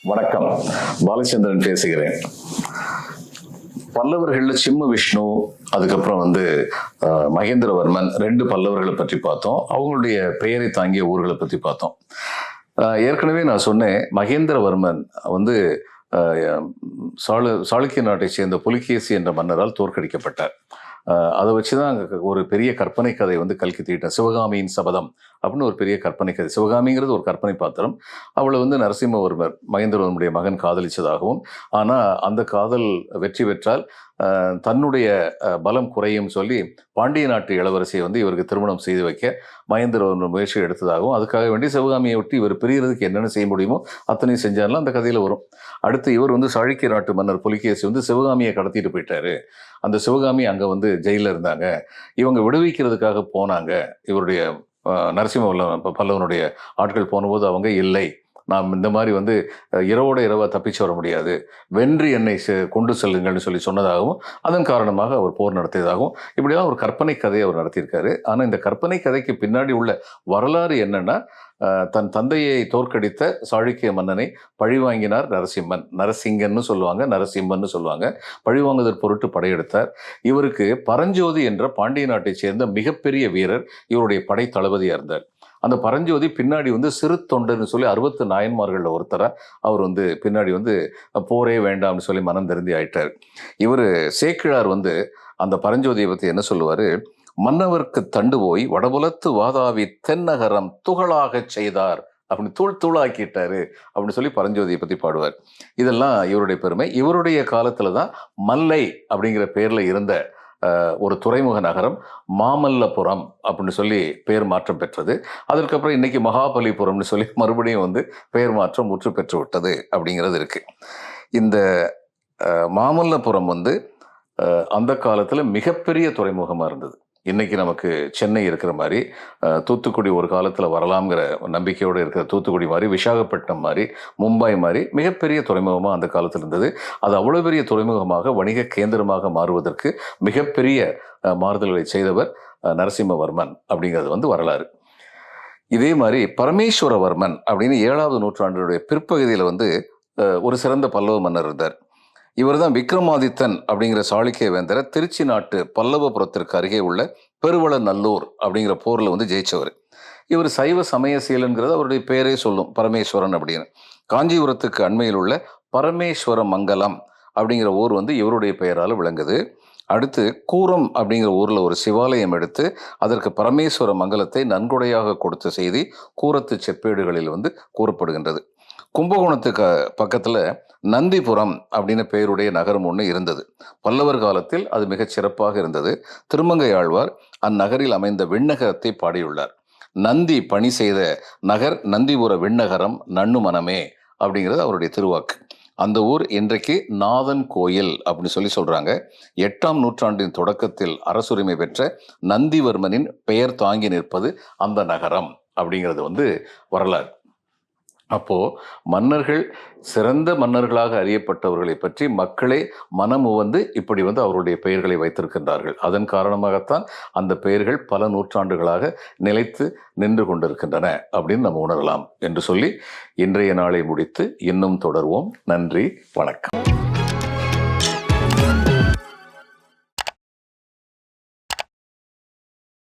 வணக்கம். பாலச்சந்திரன் பேசுகிறேன். பல்லவர்கள்ல சிம்ம விஷ்ணு, அதுக்கப்புறம் மகேந்திரவர்மன், 2 பல்லவர்களை பற்றி பார்த்தோம். அவங்களுடைய பெயரை தாங்கிய ஊர்களை பற்றி பார்த்தோம். ஏற்கனவே நான் சொன்னேன், மகேந்திரவர்மன் வந்து சாளுக்கிய நாட்டை சேர்ந்த புலிகேசி என்ற மன்னரால் தோற்கடிக்கப்பட்டார். அதை வச்சுதான் ஒரு பெரிய கற்பனை கதை கல்கி தீட்டேன். சிவகாமியின் சபதம் அப்படின்னு ஒரு பெரிய கற்பனை கதை. சிவகாமிங்கிறது ஒரு கற்பனை பாத்திரம். அவளை நரசிம்மவர்மர், மகேந்திரவர்மனுடைய மகன், காதலிச்சதாகவும், ஆனா அந்த காதல் வெற்றி பெற்றால் தன்னுடைய பலம் குறையும் சொல்லி பாண்டிய நாட்டு இளவரசியை இவருக்கு திருமணம் செய்து வைக்க மகேந்திரவர்மன் முயற்சி எடுத்ததாகவும், அதுக்காக வேண்டி சிவகாமியை ஒட்டி இவர் பிரியறதுக்கு என்னென்ன செய்ய முடியுமோ அத்தனையும் செஞ்சாலும் அந்த கதையில வரும். அடுத்து இவர் சாளுக்கிய நாட்டு மன்னர் புலிகேசி சிவகாமியை கடத்திட்டு போயிட்டாரு. அந்த சிவகாமி அங்க ஜெயில இருந்தாங்க. இவங்க விடுவிக்கிறதுக்காக போனாங்க. இவருடைய நரசிம்ம பல்லவனுடைய ஆட்கள் போனபோது அவங்க இல்லை, நாம் இந்த மாதிரி இரவோட இரவா தப்பிச்சு வர முடியாது, வென்றி என்னை கொண்டு செல்லுங்கள்னு சொன்னதாகவும், அதன் காரணமாக அவர் போர் நடத்தியதாகவும், இப்படிலாம் ஒரு கற்பனை கதையை அவர் நடத்தியிருக்காரு. ஆனால் இந்த கற்பனை கதைக்கு பின்னாடி உள்ள வரலாறு என்னன்னா, தன் தந்தையை தோற்கடித்த சாளுக்கிய மன்னனை பழிவாங்கினார் நரசிம்மன். நரசிங்கன்னு சொல்லுவாங்க, நரசிம்மன்னு சொல்லுவாங்க. பழிவாங்குதல் பொருட்டு படையெடுத்தார். இவருக்கு பரஞ்சோதி என்ற பாண்டிய நாட்டை சேர்ந்த மிகப்பெரிய வீரர் இவருடைய படை தளபதியாக இருந்தார். அந்த பரஞ்சோதி பின்னாடி சிறு தொண்டர்னு சொல்லி 60 நாயன்மார்கள் ஒருத்தரா அவர் பின்னாடி போரே வேண்டாம்னு சொல்லி மனம் திருந்தி ஆயிட்டார். இவர் சேக்கிழார் அந்த பரஞ்சோதியை பற்றி என்ன சொல்லுவார்? மன்னவர்க்கு தண்டு போய் வடபுலத்து வாதாவி தென்னகரம் துகளாக செய்தார் அப்படின்னு தூள் தூளாக்கிட்டாரு அப்படின்னு சொல்லி பரஞ்சோதியை பற்றி பாடுவார். இதெல்லாம் இவருடைய பெருமை. இவருடைய காலத்துல தான் மல்லை அப்படிங்கிற பேர்ல இருந்த ஒரு துறைமுக நகரம் மாமல்லபுரம் அப்படின்னு சொல்லி பெயர் மாற்றம் பெற்றது. அதற்கப்புறம் இன்னைக்கு மகாபலிபுரம்னு சொல்லி மறுபடியும் பெயர் மாற்றம் முற்று பெற்று விட்டது அப்படிங்கிறது இருக்கு. இந்த மாமல்லபுரம் அந்த காலத்துல மிகப்பெரிய துறைமுகமா இருந்தது. இன்னைக்கு நமக்கு சென்னை இருக்கிற மாதிரி, தூத்துக்குடி ஒரு காலத்தில் வரலாம்ங்கிற நம்பிக்கையோடு இருக்கிற தூத்துக்குடி மாதிரி, விசாகப்பட்டினம் மாதிரி, மும்பை மாதிரி மிகப்பெரிய துறைமுகமாக அந்த காலத்தில் இருந்தது. அது அவ்வளோ பெரிய துறைமுகமாக வணிக கேந்திரமாக மாறுவதற்கு மிகப்பெரிய மாறுதல்களை செய்தவர் நரசிம்மவர்மன் அப்படிங்கிறது வரலாறு. இதே மாதிரி பரமேஸ்வரவர்மன் அப்படின்னு 7ஆவது நூற்றாண்டுடைய பிற்பகுதியில் ஒரு சிறந்த பல்லவ மன்னர் இருந்தார். இவர் தான் விக்ரமாதித்தன் அப்படிங்கிற சாளுக்கிய வேந்தரை திருச்சி நாட்டு பல்லவபுரத்திற்கு அருகே உள்ள பெருவளநல்லூர் அப்படிங்கிற போரில் ஜெயிச்சவர். இவர் சைவ சமயசீலன்கிறது அவருடைய பேரே சொல்லும், பரமேஸ்வரன் அப்படின்னு. காஞ்சிபுரத்துக்கு அண்மையில் உள்ள பரமேஸ்வர மங்கலம் அப்படிங்கிற ஊர் இவருடைய பெயரால் விளங்குது. அடுத்து கூரம் அப்படிங்கிற ஊரில் ஒரு சிவாலயம் எடுத்து அதற்கு பரமேஸ்வர மங்கலத்தை நன்கொடையாக கொடுத்த செய்தி கூரத்து செப்பேடுகளில் கூறப்படுகின்றது. கும்பகோணத்துக்கு பக்கத்தில் நந்திபுரம் அப்படின்னு பெயருடைய நகரம் ஒன்று இருந்தது. பல்லவர் காலத்தில் அது மிகச் சிறப்பாக இருந்தது. திருமங்கை ஆழ்வார் அந்நகரில் அமைந்த விண்ணகரத்தை பாடியுள்ளார். நந்தி பணி செய்த நகர் நந்திபுர விண்ணகரம் நன்னு மனமே அப்படிங்கிறது அவருடைய திருவாக்கு. அந்த ஊர் இன்றைக்கு நாதன் கோயில் அப்படின்னு சொல்றாங்க. 8ஆம் நூற்றாண்டின் தொடக்கத்தில் அரசுரிமை பெற்ற நந்திவர்மனின் பெயர் தாங்கி நிற்பது அந்த நகரம் அப்படிங்கிறது வரலாறு. அப்போ மன்னர்கள் சிறந்த மன்னர்களாக அறியப்பட்டவர்களை பற்றி மக்களே மனம் இப்படி அவருடைய பெயர்களை வைத்திருக்கின்றார்கள். அதன் காரணமாகத்தான் அந்த பெயர்கள் பல நூற்றாண்டுகளாக நிலைத்து நின்று கொண்டிருக்கின்றன அப்படின்னு நம்ம உணரலாம் என்று சொல்லி இன்றைய நாளை முடித்து இன்னும் தொடர்வோம். நன்றி, வணக்கம்.